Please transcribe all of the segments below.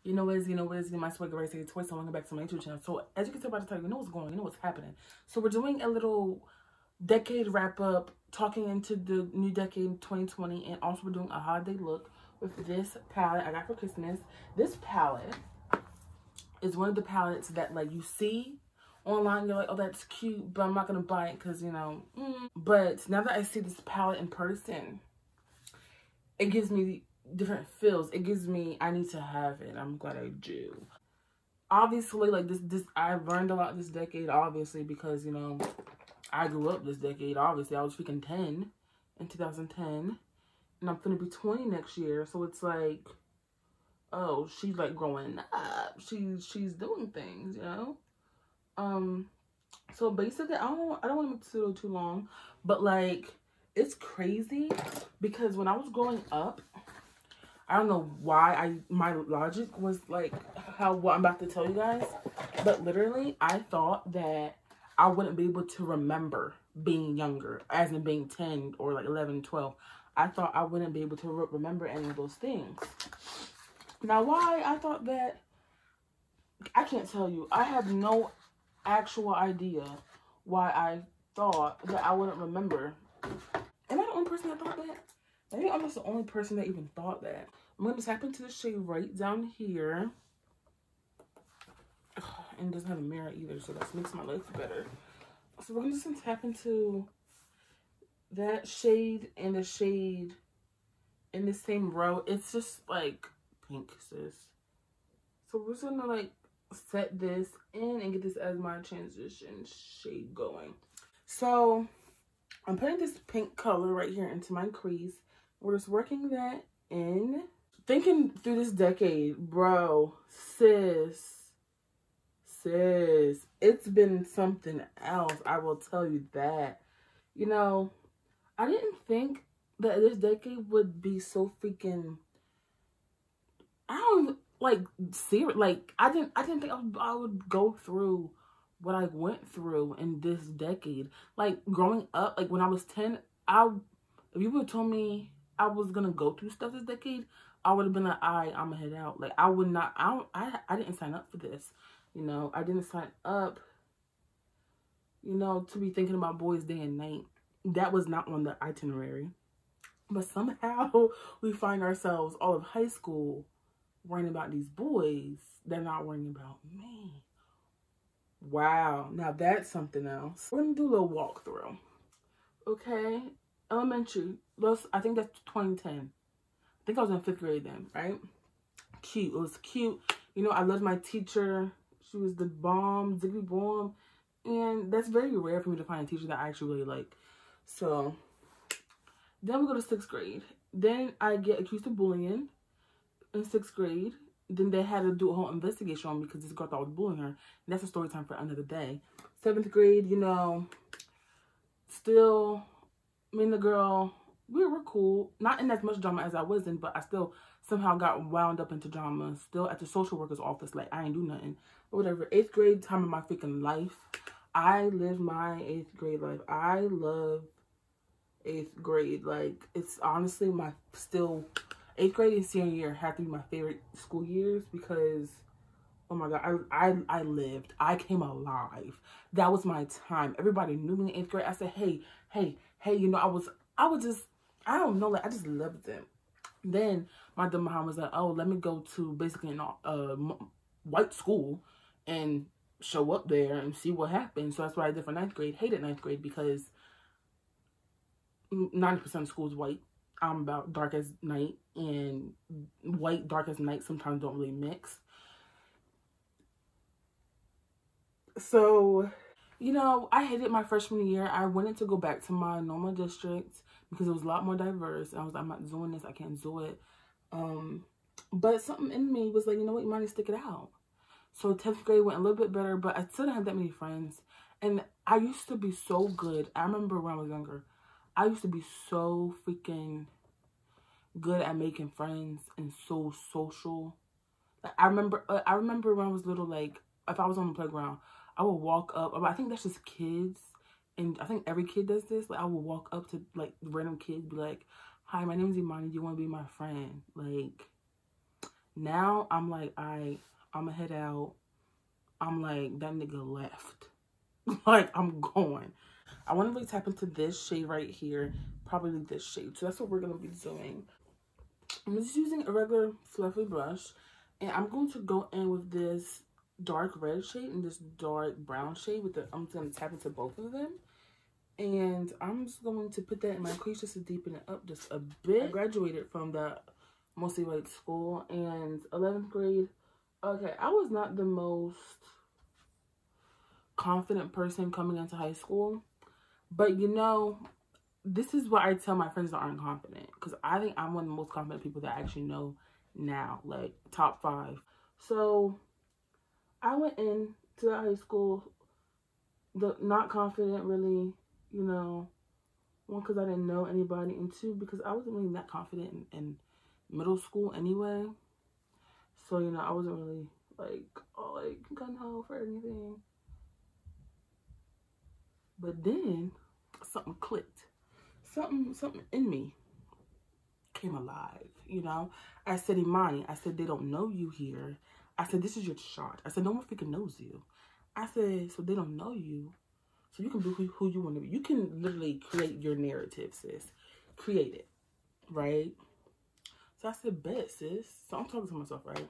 My swag race toy. So welcome back to my YouTube channel. So as you can tell by the title, you know what's going on, you know what's happening. So we're doing a little decade wrap up, talking into the new decade 2020, and also we're doing a holiday look with this palette I got for Christmas. This palette is one of the palettes that like you see online, you're like, oh, that's cute, but I'm not gonna buy it because But now that I see this palette in person, it gives me different feels. It gives me, I need to have it. I'm glad I do. Obviously, like this I learned a lot this decade, obviously, because I grew up this decade. Obviously, I was freaking 10 in 2010, and I'm gonna be 20 next year. So it's like, oh, she's like growing up. She's doing things, So basically, I don't want to make this video too long, but like, it's crazy because when I was growing up, I don't know why my logic was like what I'm about to tell you guys, but literally I thought that I wouldn't be able to remember being younger, as in being 10 or like 11, 12. I thought I wouldn't be able to remember any of those things. Now, why I thought that, I can't tell you. I have no actual idea why I thought that I wouldn't remember. Am I the only person that thought that? Maybe I'm just the only person that even thought that. I'm going to tap into the shade right down here. And it doesn't have a mirror either, so that makes my life better. So we're just going to tap into that shade and the shade in the same row. It's just like pink, sis. So we're just going to like set this in and get this as my transition shade going. So I'm putting this pink color right here into my crease. We're just working that in. Thinking through this decade, bro, sis, it's been something else. I will tell you that. I didn't think that this decade would be so freaking, serious. Like, I didn't think I would go through what I went through in this decade. Like, growing up, like when I was 10, if you would have told me I was gonna go through stuff this decade, I would have been like, I'm gonna head out. Like, I would not, I didn't sign up for this. I didn't sign up, to be thinking about boys day and night. That was not on the itinerary. But somehow we find ourselves all of high school worrying about these boys. They're not worrying about me. Wow. Now that's something else. We're gonna do a little walkthrough. Okay. Elementary. I think that's 2010. I think I was in 5th grade then, right? Cute. It was cute. I loved my teacher. She was the bomb, ziggity bomb. And that's very rare for me to find a teacher that I actually really like. So then we go to 6th grade. Then I get accused of bullying in 6th grade. Then they had to do a whole investigation on me because this girl thought I was bullying her. And that's a story time for another day. 7th grade, still, me and the girl, we were cool. Not in as much drama as I was in, but I still somehow got wound up into drama. Still at the social worker's office, like I ain't do nothing. But whatever. 8th grade, time of my freaking life. I lived my 8th grade life. I love 8th grade. Like, it's honestly 8th grade and senior year have to be my favorite school years because, oh my God, I lived. I came alive. That was my time. Everybody knew me in 8th grade. I said, hey, I was just, I don't know, like, I just loved them. Then my dumb mom was like, oh, let me go to basically a white school and show up there and see what happens. So that's what I did for 9th grade. Hated 9th grade because 90% of school is white. I'm about dark as night, and white, dark as night sometimes don't really mix. So, I hated my freshman year. I wanted to go back to my normal district because it was a lot more diverse. I was like, I'm not doing this. I can't do it. But something in me was like, you know what? You might need to stick it out. So 10th grade went a little bit better, but I still didn't have that many friends. And I used to be so good. I remember when I was younger, I used to be so freaking good at making friends and so social. Like, I remember when I was little, like, if I was on the playground, I would walk up. I think that's just kids, and I think every kid does this. Like, I would walk up to like random kids, be like, "Hi, my name is Imani. Do you want to be my friend?" Like, Now I'm like, I'ma head out. I'm like, that nigga left. Like, I'm going. I want to really tap into this shade right here. Probably this shade. So that's what we're going to be doing. I'm just using a regular fluffy brush. And I'm going to go in with this dark red shade and this dark brown shade. I'm just going to tap into both of them. And I'm just going to put that in my crease just to deepen it up just a bit. I graduated from that mostly white school. And 11th grade, okay, I was not the most confident person coming into high school. But, you know, this is what I tell my friends that aren't confident. Because I think I'm one of the most confident people that I actually know now. Like, top 5. So, I went in to the high school not confident, really, you know. One, because I didn't know anybody. And two, because I wasn't really that confident in middle school anyway. So, you know, I wasn't really, like, gung-ho for anything. But then, something clicked. Something in me came alive, you know? I said, Imani, I said, they don't know you here. I said, this is your shot. I said, no one freaking knows you. I said, so they don't know you. So you can be who you want to be. You can literally create your narrative, sis. Create it, right? So I said, bet, sis. So I'm talking to myself, right?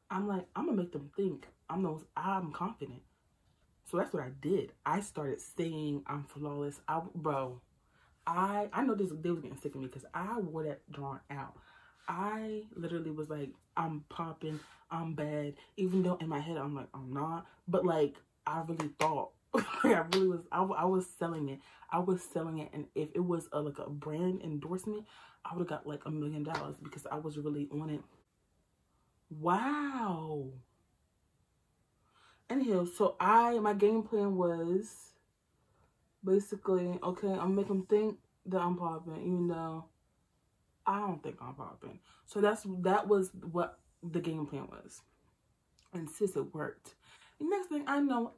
I'm like, I'm going to make them think I'm confident. So that's what I did. I started saying I'm flawless. I know they was getting sick of me because I wore that drawn out. I literally was like, I'm popping, I'm bad. Even though in my head I'm like, I'm not. But like, I really thought, I was selling it. I was selling it. And if it was like a brand endorsement, I would have got like $1 million because I was really on it. Wow. Anyhow, so my game plan was basically, okay, I'm make them think that I'm popping, even though I don't think I'm popping. So that was what the game plan was. And sis, it worked. The next thing I know,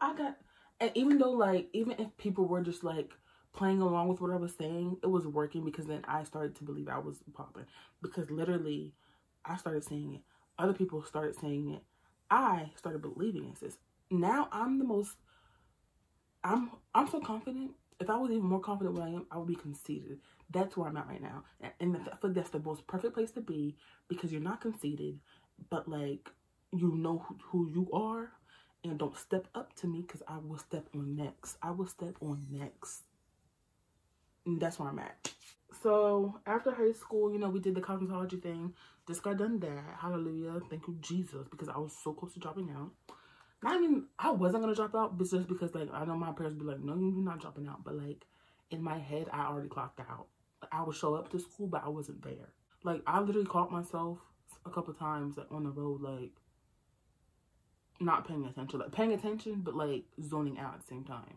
and even though like, even if people were just like playing along with what I was saying, it was working because then I started to believe I was popping. Because literally, I started saying it. Other people started saying it. I started believing it, sis. Now I'm so confident. If I was even more confident than I am, I would be conceited. That's where I'm at right now. And I feel like that's the most perfect place to be because you're not conceited, but like, you know who you are, and don't step up to me because I will step on next. I will step on next. And that's where I'm at. So after high school, you know, we did the cosmetology thing. Just got done that. Hallelujah. Thank you, Jesus, because I was so close to dropping out. I wasn't gonna drop out, but just because like I know my parents be like, no, you're not dropping out. But like in my head, I already clocked out. I would show up to school, but I wasn't there. Like I literally caught myself a couple times like on the road, like not paying attention, like paying attention, but like zoning out at the same time.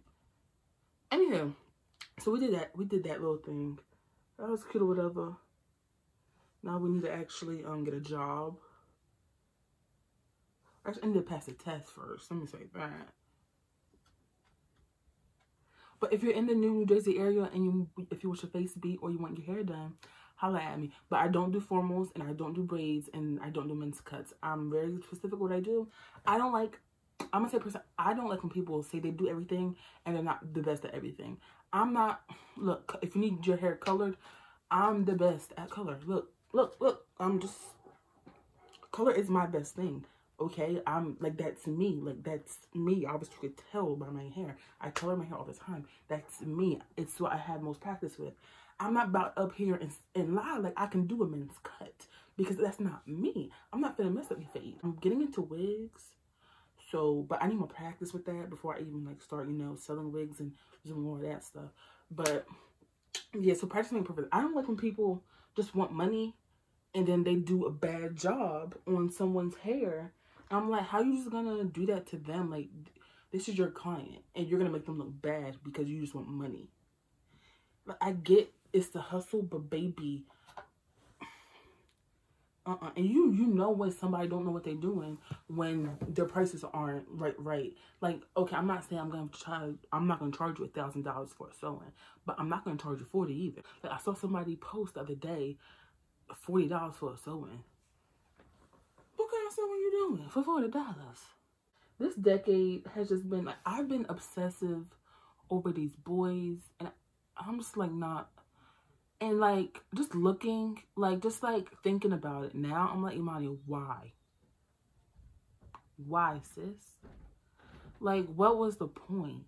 Anywho, so we did that. We did that little thing. That was cute or whatever. Now we need to actually get a job. I need to pass the test first. Let me say that. But if you're in the New Jersey area and if you want your face beat or you want your hair done, holla at me. But I don't do formals and I don't do braids and I don't do men's cuts. I'm very specific what I do. I don't like when people say they do everything and they're not the best at everything. I'm not. Look, if you need your hair colored, I'm the best at color. Look. Color is my best thing. Okay, I'm like, that's me. Like, that's me. I could tell by my hair. I color my hair all the time. That's me. It's what I have most practice with. I'm not about up here and lie like I can do a men's cut because that's not me. I'm not finna mess up your fade. I'm getting into wigs, so but I need more practice with that before I even like start, you know, selling wigs and doing more of that stuff. But yeah, so practicing perfect. I don't like when people just want money and then they do a bad job on someone's hair. I'm like, how you just gonna do that to them? Like, this is your client, and you're gonna make them look bad because you just want money. Like, I get it's the hustle, but baby, and you know when somebody don't know what they're doing when their prices aren't right. Like, okay, I'm not saying I'm not gonna charge you $1,000 for a sewing, but I'm not gonna charge you $40 either. Like, I saw somebody post the other day, $40 for a sewing. Okay, doing for $40? This decade has just been like, I've been obsessive over these boys, and I'm just like not, and like just looking, like just like thinking about it now, I'm like, Imani, why, sis? Like, what was the point?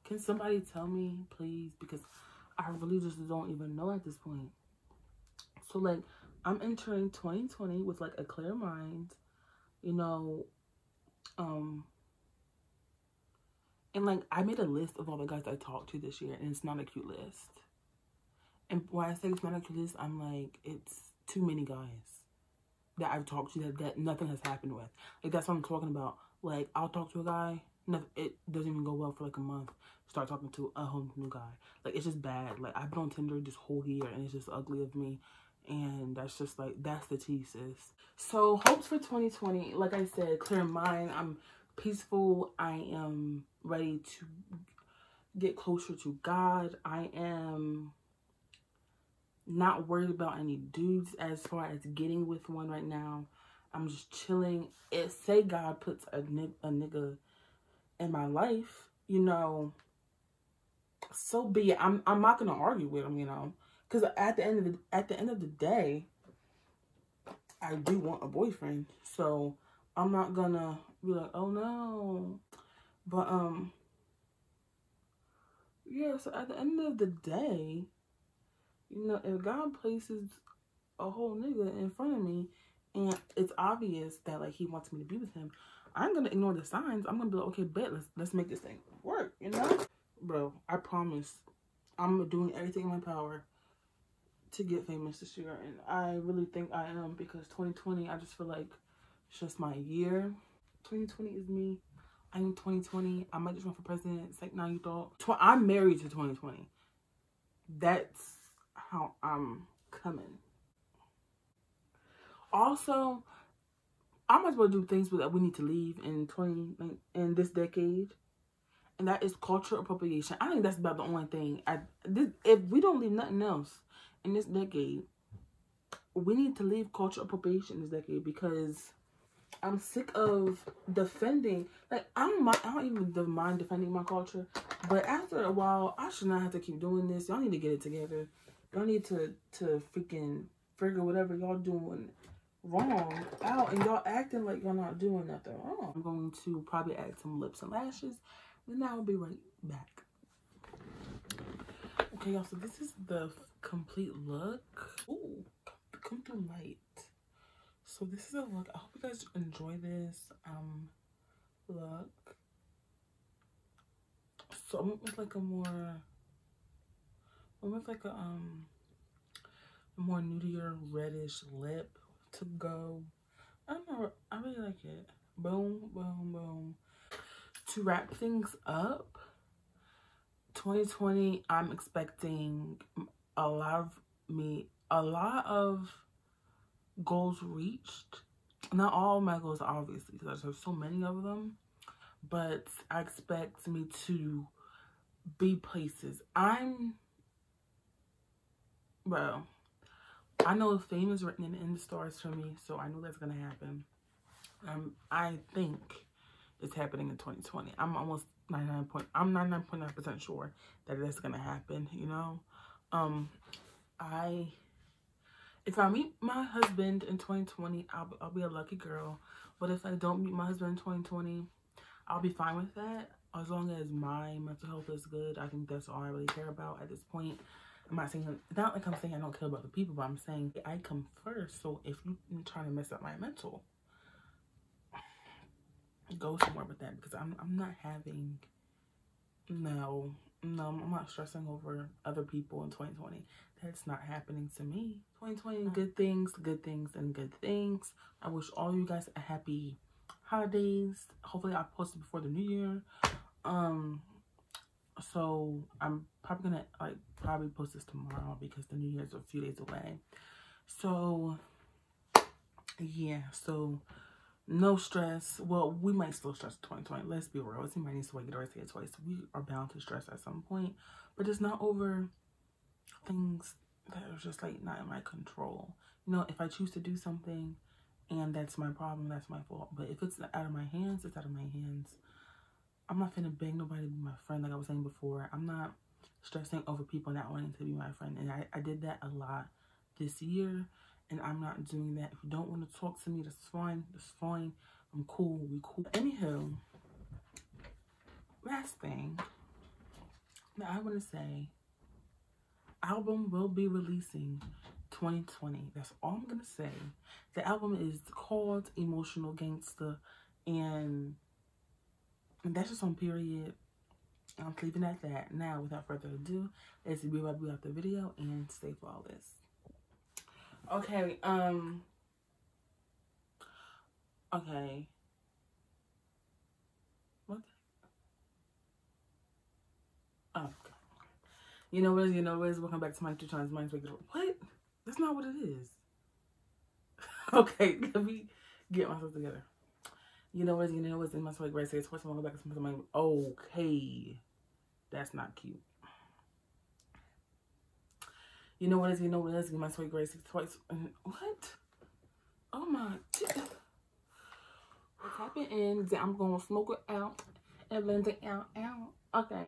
Can somebody tell me, please? Because I really just don't even know at this point. So like, I'm entering 2020 with like a clear mind, you know, and like I made a list of all the guys I talked to this year, and it's not a cute list. And when I say it's not a cute list, I'm like, it's too many guys that I've talked to that nothing has happened with. Like, that's what I'm talking about. Like, I'll talk to a guy, it doesn't even go well for like a month. Start talking to a whole new guy. Like, it's just bad. Like, I've been on Tinder this whole year, and it's just ugly of me. And that's just like, that's the tea, sis. So, hopes for 2020. Like I said, clear mind. I'm peaceful. I am ready to get closer to God. I am not worried about any dudes as far as getting with one right now. I'm just chilling. Say God puts a nigga in my life, you know, so be it. I'm not gonna argue with him, you know, because at the end of the day, I do want a boyfriend. So I'm not gonna be like, oh no. But yeah. So at the end of the day, you know, if God places a whole nigga in front of me, and it's obvious that like he wants me to be with him, I'm gonna ignore the signs. I'm gonna be like, okay, bet, let's make this thing work, you know? Bro, I promise I'm doing everything in my power to get famous this year, and I really think I am, because 2020, I just feel like it's just my year. 2020 is me. I am 2020. I might just run for president. It's like, now you thought. I'm married to 2020. That's how I'm coming. Also, I might as well do things that we need to leave in this decade, and that is cultural appropriation. I think that's about the only thing. If we don't leave nothing else in this decade, we need to leave cultural appropriation this decade, because I'm sick of defending. Like, I don't even mind defending my culture, but after a while, I should not have to keep doing this. Y'all need to get it together. Y'all need to freaking figure whatever y'all doing wrong out, and y'all acting like y'all not doing nothing wrong. I'm going to probably add some lips and lashes, and I'll be right back. Okay, y'all, so this is the complete look. Ooh, come through light. So this is a look. I hope you guys enjoy this look. So I went with like a more nudier reddish lip to go. I don't know, I really like it. Boom, boom, boom. To wrap things up, 2020, I'm expecting a lot of goals reached. Not all my goals, obviously, because there's so many of them, but I expect me to be places. Well, I know fame is written in the stars for me, so I know that's gonna happen. I think it's happening in 2020. I'm almost 99.9% sure that that's gonna happen, you know. If I meet my husband in 2020, I'll be a lucky girl. But if I don't meet my husband in 2020, I'll be fine with that. As long as my mental health is good, I think that's all I really care about at this point. I'm not saying, not like I'm saying I don't care about the people, but I'm saying I come first. So if you're trying to mess up my mental, go somewhere with that, because I'm not having, no, I'm not stressing over other people in 2020. That's not happening to me. 2020, good things, and good things. I wish all you guys a happy holidays. Hopefully I'll post it before the new year. So I'm probably gonna post this tomorrow, because the new year's a few days away. So yeah, so no stress. Well, we might still stress in 2020. Let's be real. We might need to get our say twice. We are bound to stress at some point, but it's not over things that are just like not in my control. You know, if I choose to do something And that's my problem. That's my fault. But if it's out of my hands, it's out of my hands. I'm not finna beg nobody to be my friend, like I was saying before. I'm not stressing over people not wanting to be my friend. And I did that a lot this year. And I'm not doing that. If you don't want to talk to me, that's fine. That's fine. I'm cool. We cool. Anywho, last thing that I want to say, album will be releasing 2020. That's all I'm going to say. The album is called Emotional Gangster. And that's just on period. I'm leaving at that. Now, without further ado, let's be right back the video and stay flawless. Okay, okay. What? Oh, okay. You know what is? Welcome back to my 2 times Minds Wake Up. What? That's not what it is. Okay, let me get myself together. You know what is in my stomach, right? Say it's first welcome back to my okay. That's not cute. You know what is in my sweet grace twice. What? Oh my God. Tap it in. I'm gonna smoke it out and blend it out. Okay.